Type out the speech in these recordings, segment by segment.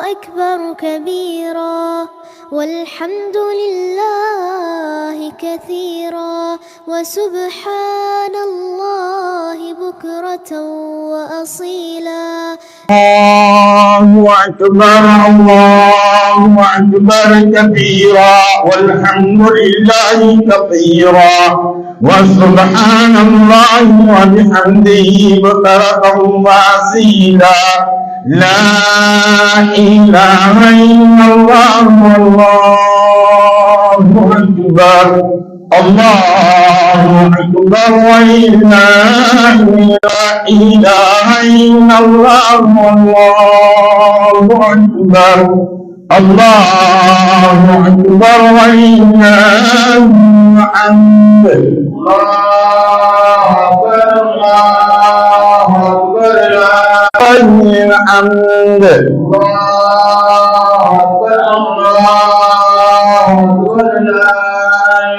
أكبر كبيرا والحمد لله كثيرا وسبحان الله بكرة وأصيلا. الله أكبر الله أكبر كبيرا والحمد لله كثيرا وسبحان الله وبحمده بكرة وأصيلا. لا إله إلا الله والله أكبر الله أكبر ولا إله إلا الله والله أكبر الله أكبر ولله الحمد. الله أكبر الله أكبر ولله الحمد. الله أكبر الله أكبر لا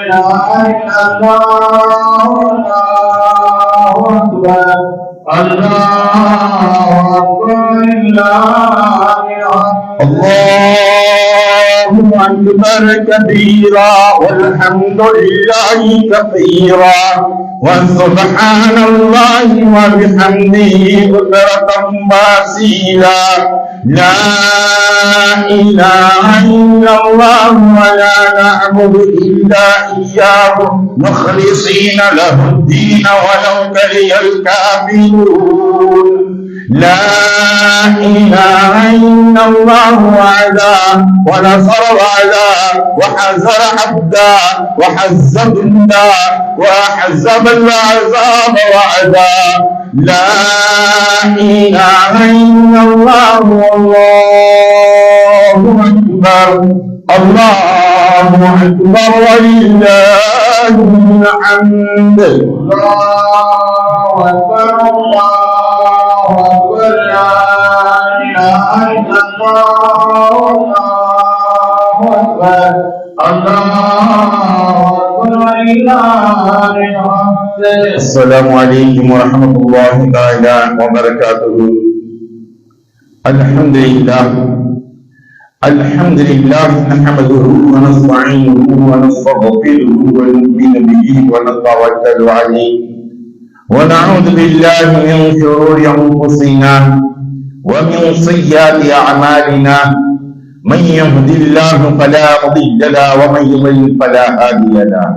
إله إلا الله الله أكبر الله أكبر لله الله أكبر كبيرا والحمد لله كثيرا وسبحان الله وبحمده بكرة وأصيلا. لا إله إلا الله ولا نعبد إلا إياه مخلصين له الدين ولو كره الكافرون. لا إله إلا الله وعدا ونصر وعدا وحزر عبدا وحزب جندا وحزب العذاب وعدا. لا إله إلا الله والله أكبر الله أكبر ولله الحمد. الله أكبر الله أكبر لا إله إلا الله الله أكبر الله أكبر ولله الحمد. السلام عليكم ورحمة الله تعالى وبركاته. الحمد لله الحمد لله نحمده ونستعينه ونستغفره ونؤمن به ونتوكل عليه ونعوذ بالله من شرور أنفسنا ومن سيئات أعمالنا. من يهد الله فلا مضل له ومن يضلل فلا هادي له.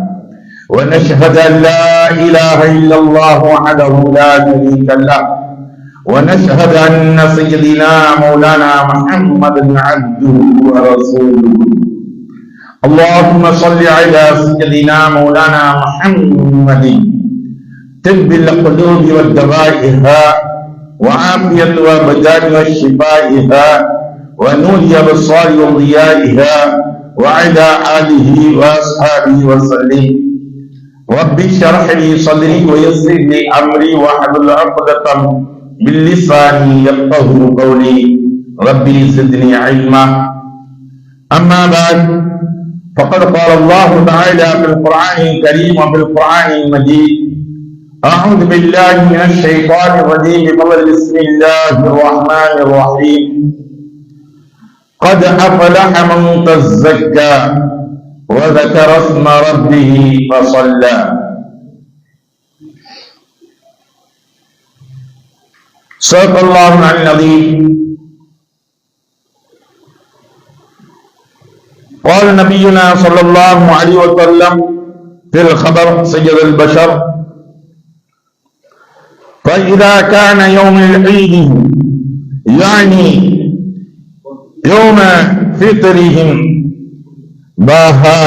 ونشهد أن لا إله إلا الله وحده لا شريك له. ونشهد أن سيدنا مولانا محمدا عبده ورسوله. اللهم صل على سيدنا مولانا محمد طب القلوب والدوائها وعافية الأبدان وشفائها ونور الأبصار وضيائها وعلى آله وأصحابه وسلم. رب اشرح لي صدري ويسر لي أمري واحلل عقدة من لساني يفقهوا قولي. ربي زدني علما. أما بعد فقد قال الله تعالى في القرآن الكريم وفي القرآن المجيد أعوذ بالله من الشيطان الرجيم بسم الله الرحمن الرحيم. قد أفلح من تزكى وذكر اسم ربه فصلى. صدق الله العظيم. قال نبينا صلى الله عليه وسلم في الخبر سيد البشر فإذا كان يوم العيد يعني يوم فطرهم باها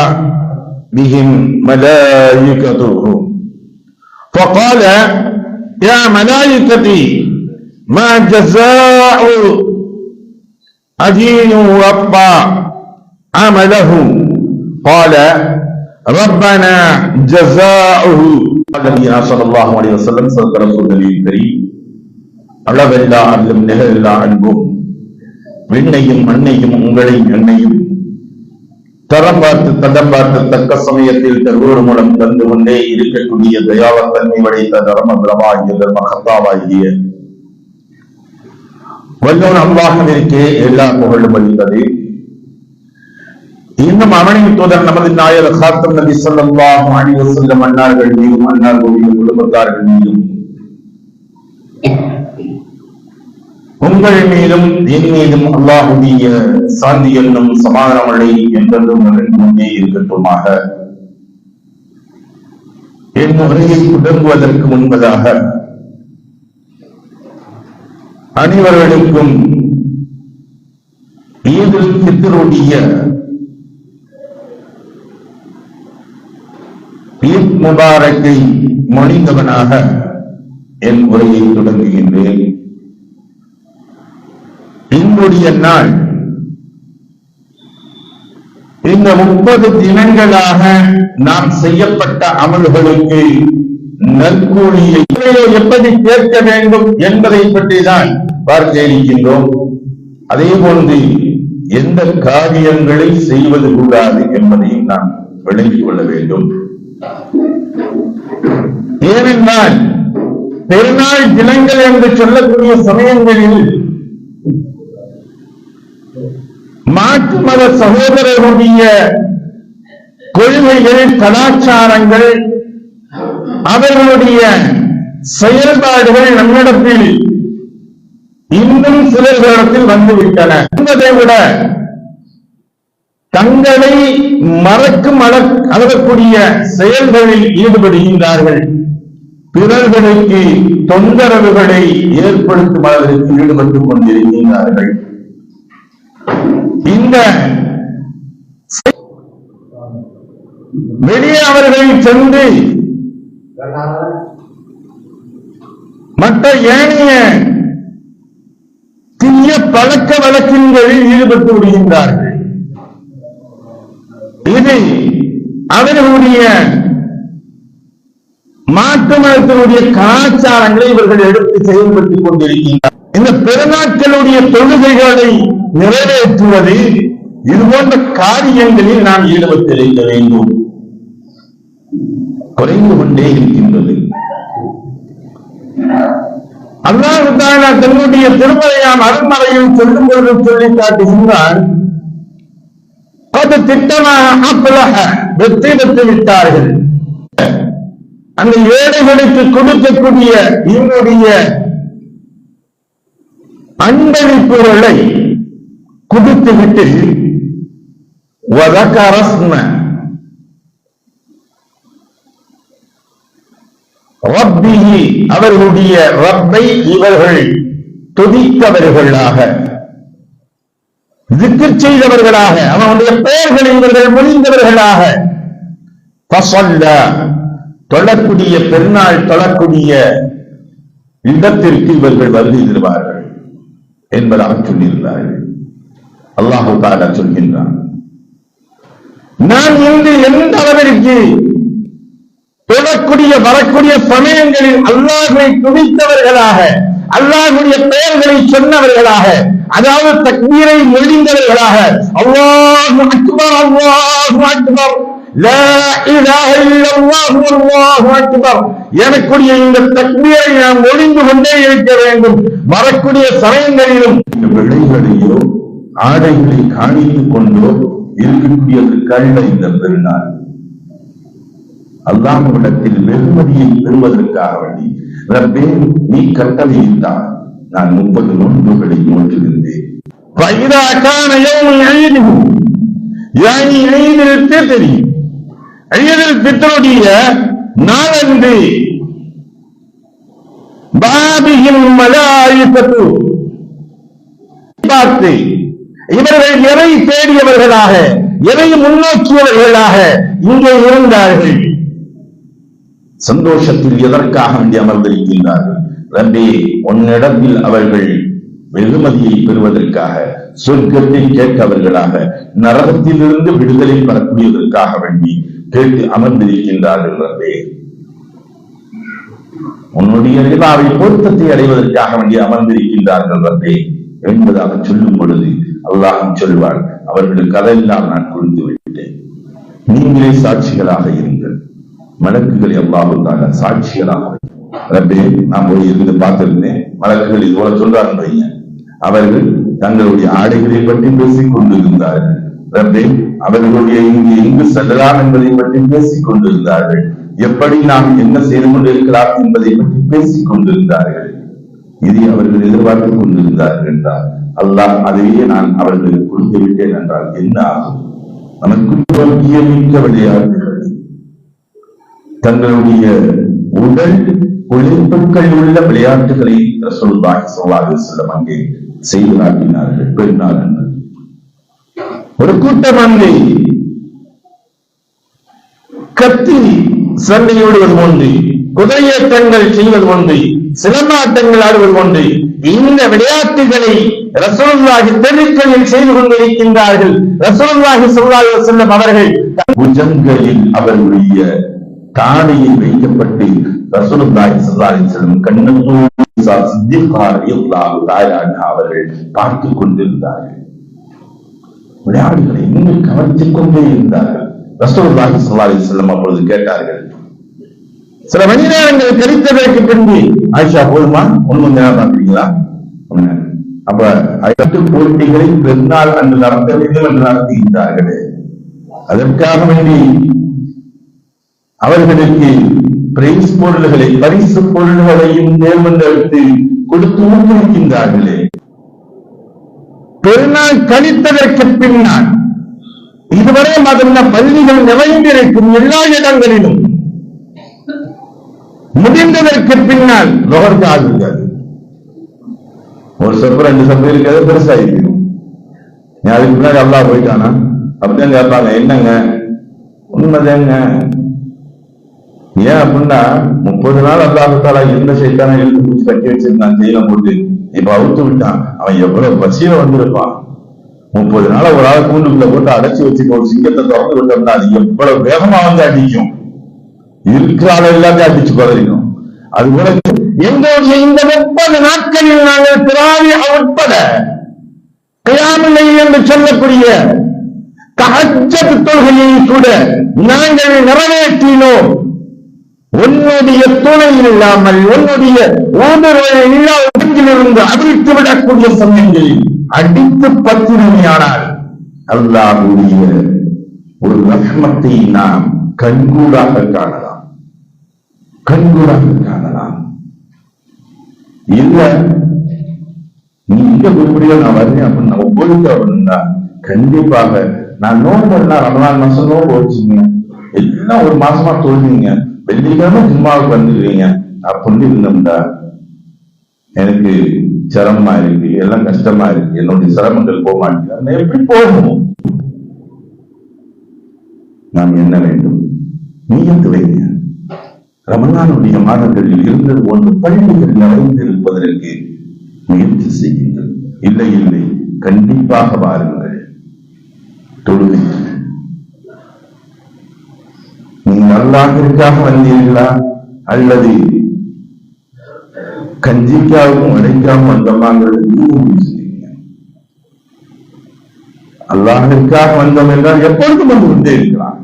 بهم ملائكته فقال يا ملائكتي ما جزاء أدين ربا عمله؟ قال ربنا جزاؤه. நபியா ஸல்லல்லாஹு அலைஹி வஸல்லம் சல்லல்லாஹு அலைஹி வஸல்லம் அளவெல்லா அன்பும் நிகழெல்லா அன்பும் விண்ணையும் மண்ணையும் உங்களையும் என்னையும் தரம் பார்த்து தடம் பார்த்து தக்க சமயத்தில் தருவோர் மூலம் தந்து கொண்டே இருக்கக்கூடிய தயாவத்தன்மை படைத்த தர்ம பிரமாகிய தர்ம கர்த்தாவாகிய வல்லோன் அல்லாஹ்விற்கே எல்லா புகழும் அளித்தது. இன்னும் அவனின் தூதர் நமது நாயர் காத்தம் நபி ஸல்லல்லாஹு அலைஹி வஸல்லம் அன்னார்கள் மீதும் அன்னார்களுடைய குடும்பத்தார்கள் மீதும் உங்கள் மீதும் என் மீதும் அல்லாஹுடைய சாந்தி என்னும் சமாதானமழை என்றென்றும் நிறைந்து கொண்டே இருக்கட்டுமாக. என் உரையை தொடங்குவதற்கு முன்பதாக அனைவர்களுக்கும் ஈதுல் ஃபித்ருடைய ஈத் முபாரக்கை மொழிந்தவனாக என் உரையை தொடங்குகின்றேன். இன்றைய நாள் இந்த 30 தினங்களாக நாம் செய்யப்பட்ட அமல்களுக்கு நற்கூலியை எப்படி கேட்க வேண்டும் என்பதை பற்றி தான் பார்க்க இருக்கின்றோம். அதே போன்று எந்த காரியங்களை செய்வது கூடாது என்பதையும் நாம் விளங்கிக் கொள்ள வேண்டும். ஏனென்றால் பெருநாள் தினங்கள் என்று சொல்லக்கூடிய சமயங்களில் மாற்று மத சகோதரர்களுடைய கொள்கைகள், கலாச்சாரங்கள், அவர்களுடைய செயல்பாடுகள் நம்மிடத்தில் இன்னும் சிலர்களிடத்தில் வந்துவிட்டன என்பதை விட தங்களை மறக்கும் அளக்கூடிய செயல்களில் ஈடுபடுகின்றார்கள். பிறர்களுக்கு தொந்தரவுகளை ஏற்படுத்தும் அளவிற்கு ஈடுபட்டுக் கொண்டிருக்கின்றார்கள். இந்த வெளியே அவர்கள் சென்று மற்ற ஏனைய தீய பழக்க வழக்கங்களில் ஈடுபட்டு விடுகின்றார்கள். இது அவர்களுடைய மாற்று மதத்தினுடைய கலாச்சாரங்களை இவர்கள் எடுத்து செயல்பட்டுக் கொண்டிருக்கின்றனர். இந்த பெருநாட்களுடைய தொழுகைகளை நிறைவேற்றுவது இதுபோன்ற காரியங்களில் நாம் ஈடுபட்டிருக்க வேண்டும். குறைந்து கொண்டே இருக்கின்றது. அல்லாஹ் தஆலா தன்னுடைய திருமறையாம் அருள்மறையில் சொல்லும் பொழுது சொல்லி காட்டுகின்றான், அது திட்டமாக வெற்றி பெற்று விட்டார்கள். அந்த ஏழைகளுக்கு கொடுக்கக்கூடிய என்னுடைய அன்பளிப்புகளை கொடுத்துவிட்டு அவர்களுடைய ரப்பை இவர்கள் துதித்தவர்களாக, திக்ர் செய்தவர்களாக, அவனுடைய பெயர்களை இவர்கள் மொழிந்தவர்களாக, தொழக்கூடிய பெருநாள் தொழக்கூடிய இடத்திற்கு இவர்கள் வருகை தருவார்கள் என்பதாக சொல்லியிருந்தார்கள். அல்லாஹு தஆலா சொல்கின்றான், நான் இன்று எந்த அளவிற்கு தொழக்கூடிய வரக்கூடிய சமயங்களில் அல்லாஹ்வை துதித்தவர்களாக, அல்லாஹ்வுடைய பெயர்களை சொன்னவர்களாக, அதாவது தக்பீரை மொழிந்தவர்களாக, அல்லாஹு அக்பர் அல்லாஹு அக்பர் லா இலாஹ இல்லல்லாஹு அல்லாஹு அக்பர் எனக்குரிய இந்த தக்பீரை நாம் ஒளிந்து கொண்டே இருக்க வேண்டும். வரக்கூடிய சமயங்களிலும் விளைகளையோ ஆடைகளை காணித்துக் கொண்டோ இருக்கக்கூடியதற்காக இந்த பெருநாள் அல்லாஹ்விடத்தில் வெகுமதியை பெறுவதற்காக வேண்டி, ரப்பே நீ கட்டளையிட்டால் நான் 30 நோன்புகளை நோற்றுகின்றேன். பித்தருடைய நாளன்று பாபியின் மலாயிகத்து பார்த்து இவர்கள் எதை தேடியவர்களாக, எதை முன்னோக்கியவர்களாக இங்கே இருந்தார்கள். சந்தோஷத்தில் எதற்காக வேண்டி அமர்ந்திருக்கின்றார்கள்? ரப்பே உன்னிடத்தில் அவர்கள் வெகுமதியை பெறுவதற்காக, சொர்க்கத்தை கேட்கவர்களாக, நரகத்திலிருந்து விடுதலை பெறக்கூடியதற்காக வேண்டி கேட்டு அமர்ந்திருக்கின்றார்கள். ரப்பே உன்னுடைய ரிபாவை பொருத்தத்தை அடைவதற்காக வேண்டி அமர்ந்திருக்கின்றார்கள் ரப்பே என்பதாக சொல்லும் பொழுது அல்லாஹ் சொல்வார், அவர்களுக்கு அதெல்லாம் நான் கொடுத்து விட்டேன், நீங்களே சாட்சிகளாக இருங்கள். மலக்குகளை அல்லாஹ் தஆலா சாட்சிகளாக, ரப்பே நான் போய் இருந்து பார்த்திருந்தேன், மலக்குகள் இதுபோல சொல்றாங்க, அவர்கள் தங்களுடைய ஆடைகளை பற்றி பேசிக் கொண்டிருந்தார்கள். அவர்களுடைய எங்கு செல்லலாம் என்பதை பற்றி பேசிக் கொண்டிருந்தார்கள். எப்படி நாம் என்ன செய்து கொண்டிருக்கலாம் என்பதை பற்றி பேசிக் கொண்டிருந்தார்கள். இதை அவர்கள் எதிர்பார்த்துக் கொண்டிருந்தார்கள் என்றால் அல்லாஹ் அதையே நான் அவர்களுக்கு கொடுத்து விட்டேன் என்றால் என்ன ஆகும்? நமக்கு மிக்க விளையாட்டுகள், தங்களுடைய உடல் உழைப்புகள் உள்ள விளையாட்டுகளை ரசூலுல்லாஹி ஸல்லல்லாஹு அலைஹி வஸல்லம் அங்கே செய்து காட்டினார்கள். பெருநாள் என்று ஒரு கூட்டம் அங்கே கத்தி சண்டையிடுவது ஒன்று, குதிரையேற்றங்கள் செய்வது ஒன்று, சிலம்பாட்டங்கள் ஆடுவது ஒன்று. இந்த விளையாட்டுகளை ரசூலுல்லாஹி தெருக்களில் செய்து கொண்டிருக்கின்றார்கள். ரசூலுல்லாஹி ஸல்லல்லாஹு அலைஹி வஸல்லம் அவர்கள் புஜங்களில் அவர்களுடைய தாடையை வைக்கப்பட்டு ரசூலுல்லாஹி ஸல்லல்லாஹு அலைஹி வஸல்லம் கண்ணத்தோடு அவர்கள் பார்த்துக் கொண்டிருந்தார்கள். விளையாடுகளை இன்னும் கவனித்துக் கொண்டே இருந்தார்கள். ரசூலுல்லாஹி ஸல்லல்லாஹு அலைஹி வஸல்லம் அப்பொழுது கேட்டார்கள், சில மணி நேரங்கள் கழித்ததற்கு பின்பு, ஆயிஷா போதுமா, ஒண்ணு கொஞ்ச நேரம் பார்க்கிறீங்களா? அப்ப ஐந்து போட்டிகளை பெருநாள் அன்று நடத்த வேண்டும் என்று நடத்துகின்றார்களே, அதற்காக வேண்டி அவர்களுக்கு பிரைஸ் பொருள்களை, பரிசு பொருள்களையும் தேர்ந்தெடுத்து கொடுத்து ஊக்குவிக்கின்றார்களே, பெருநாள் கழித்ததற்கு பின்னால் இதுவரை மதன பள்ளிகள் நிறைந்திருக்கும் எல்லா இடங்களிலும் முடிந்ததற்கு பின்னால் லோகர் ஆகுது. ஒரு சப்பு ரெண்டு சப்பு இருக்கிறது பெருசா இருக்கும். அதுக்கு முன்னாடி அல்லாஹ் போயிட்டானா அப்படிதான் கேட்பாங்க, என்னங்க உண்மைதாங்க. ஏன் அப்படின்னா 30 நாள் அல்லாஹ்தாலா எந்த சைத்தான எழுத்து பிடிச்சி கட்டி வச்சிருந்தான் ஜெயில போட்டு, இப்ப அவுத்து விட்டான். அவன் எவ்வளவு பசியில வந்திருப்பான். 30 நாள ஒரு ஆள் கூண்டுக்குள்ள போட்டு அடைச்சி வச்சுட்டு ஒரு சிங்கத்தை திறந்து விட்டோம்னா அது எவ்வளவு வேகமா வந்து அடிக்கும், இருக்கிற ஆள எல்லாத்தையும் அடிச்சு பதறிடும். அது போல எங்களுடைய இந்த 30 நாட்களில் நாங்கள் திராவி உட்பட கியாமுல் என்று சொல்லக்கூடிய தஹஜ்ஜத் தொழுகையை கூட நாங்கள் நிறைவேற்றினோம். உன்னுடைய துணை இல்லாமல், உன்னுடைய ஊடுருவல் இல்லாவிலிருந்து அவிழ்த்து விடக்கூடிய சமயங்களில் அடித்து பத்திரமையானால் அல்லாஹ்வுடைய ஒரு ரஹ்மத்தை நாம் கண்கூடாக காணலாம், கண்கூடாக காணலாம். இல்ல நீங்க குறிப்பிட நான் வரேன் அப்படின்னு நம்ம போயிட்டு அப்படின்னா கண்டிப்பாக நான் நோம்புனா ரமலான் மாசம் நோம்பு வச்சுங்க, எல்லாம் ஒரு மாசமா தோல்வீங்க, வெள்ளிக்கிழமை ஜும்மாவுக்கு வந்துடுவீங்க அப்படின்னு இருந்தோம்டா எனக்கு சிரமமா இருக்கு, எல்லாம் கஷ்டமா இருக்கு, என்னுடைய சிரமங்கள் போக மாட்டேங்க, எப்படி போகணும்? நாம் என்ன வேண்டும்? நீயத்து வைங்க. ரமலானுடைய மாதங்களில் இருந்தது ஒன்று பள்ளிகள் நிறைந்திருப்பதற்கு முயற்சி செய்யுங்கள். இல்லை இல்லை, கண்டிப்பாக வாருங்கள் தொழுகை. நீங்கள் அல்லாஹ்விற்காக வந்தீர்களா அல்லது கஞ்சிக்காகவும் அடைக்காகவும் வந்தோமாங்கிறது நீங்க அல்லாஹ்விற்காக வந்தோம் என்றால் எப்பொழுதும் வந்து கொண்டே இருக்கலாம்.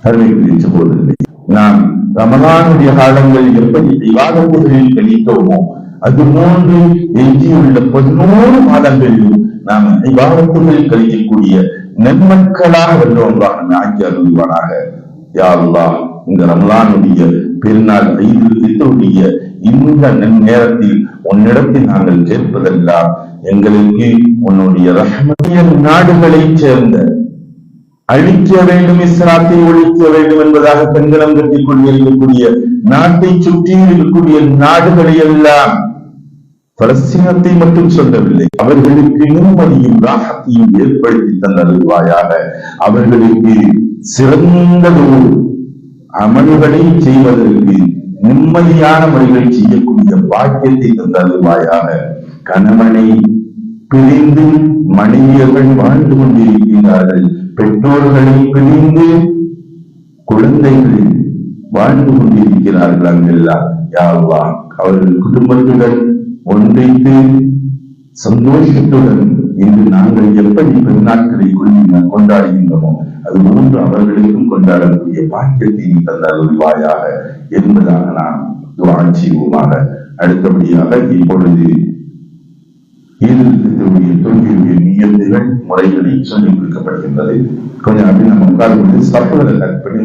அருமைக்குரிய சகோதரர்களே, நாம் ரமலானுடைய காலங்கள் எப்படி இபாதத்துகளில் கழித்தோமோ அது போன்று எஞ்சியுள்ள 11 மாதங்களிலும் நாம் இபாதத்துகளில் கழிக்கக்கூடிய நன்மக்களாக வென்றவர்களாக ஆக்கி அருள்வானாக. யா அல்லாஹ், இந்த ரமலானுடைய பெருநாள் ஈதுல் இந்த நேரத்தில் உன்னிடத்தில் நாங்கள் கேட்பதெல்லாம் எங்களுக்கு உன்னுடைய ரஹ்மத்திய நாடுகளைச் சேர்ந்த அழிக்க வேண்டும், இஸ்லாத்தை ஒழிக்க வேண்டும் என்பதாக பெண்களம் கட்டிக் கொண்டிருக்கக்கூடிய நாட்டை சுற்றி இருக்கக்கூடிய நாடுகளை எல்லாம், பலஸ்தீனத்தை மட்டும் சொல்லவில்லை, அவர்களுக்கு நிம்மதியும் ராகத்தையும் ஏற்படுத்தி தந்தருள்வாயாக. அவர்களுக்கு சிறந்ததொரு அமல்களை செய்வதற்கு நிம்மதியான முறைகள் செய்யக்கூடிய பாக்கியத்தை தந்தருள்வாயாக. கணவனை பிரிந்து மனைவியர்கள் வாழ்ந்து கொண்டிருக்கிறார்கள், பெற்றோர்களை பிரிந்து குழந்தைகள் வாழ்ந்து கொண்டிருக்கிறார்கள். அங்கெல்லாம் யா அல்லாஹ் அவர்கள் குடும்பத்துடன் ஒன்றைத்து சந்தோஷத்துடன் இன்று நாங்கள் எப்படி பெருநாட்களை கொண்டாடுகின்றோமோ அது போன்று அவர்களுக்கும் கொண்டாடக்கூடிய பாக்கியத்தை தந்தருள்வாயாக என்பதாக நாம் துஆ செய்வோமாக. அடுத்தபடியாக இப்பொழுது ஈடுபடுத்தக்கூடிய தொழுகையுடைய நியத்துகள் முறைகளை சொல்லிக் கொடுக்கப்படுகின்றது. கொஞ்சம் அப்படி நம்ம உட்கார்ந்து சப்புகளை கட் பண்ணி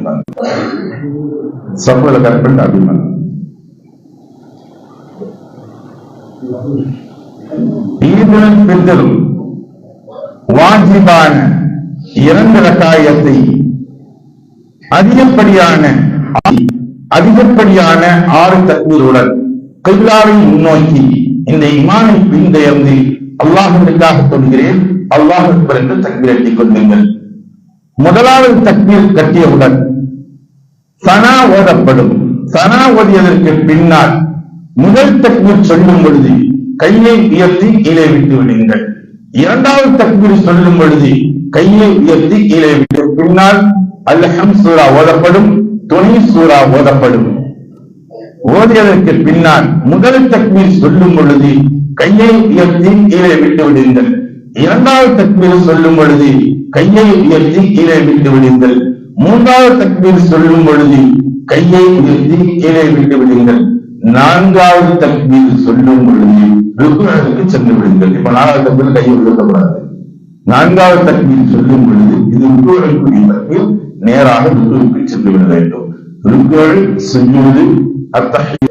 சப்புகளை கட் பண்ணி அப்படி ஈதுல் ஃபித்ர் வாஜிபான 2 ரக்காயத்தை அதிகப்படியான 6 தக்பீருடன் கிப்லாவை முன்னோக்கி இந்த இமாமை பின்தொடர்ந்து அல்லாஹ்விற்காக சொல்கிறேன் அல்லாஹ் அக்பர் என்று தக்பீர் கட்டிக் கொள்ளுங்கள். முதலாவது தக்பீர் கட்டியவுடன் சனா ஓதப்படும். சனா ஓதியதற்கு பின்னால் முதல் தக்பீர் சொல்லும் பொழுது கையை உயர்த்தி கீழே விட்டு விடுங்கள். இரண்டாவது தக்பீர் சொல்லும் பொழுது கையை உயர்த்தி கீழே விட்டு பின்னால் அல்ஹம் சூரா ஓதப்படும், துணை சூரா ஓதப்படும். ஓதியதற்கு பின்னால் முதல் தக்பீர் சொல்லும் பொழுது கையை உயர்த்தி கீழே விட்டு விடுங்கள். இரண்டாவது தக்பீர் சொல்லும் பொழுது கையை உயர்த்தி கீழே விட்டு விடுங்கள். மூன்றாவது தக்பீர் சொல்லும் பொழுது கையை உயர்த்தி கீழே விட்டு விடுங்கள். நான்காவது தக்பீர் சொல்லும் பொழுது ருக்குக்கு சென்று விடுங்கள். இப்ப 4வது தக்பீர் கையை உயர்த்தக்கூடாது. 4வது தக்பீர் சொல்லும் பொழுது இது ருக்குக்குரிய தக்பீர், நேராக ருக்குக்கு சென்று விட வேண்டும். ருக்கு, சுஜூது, அத்தஹியா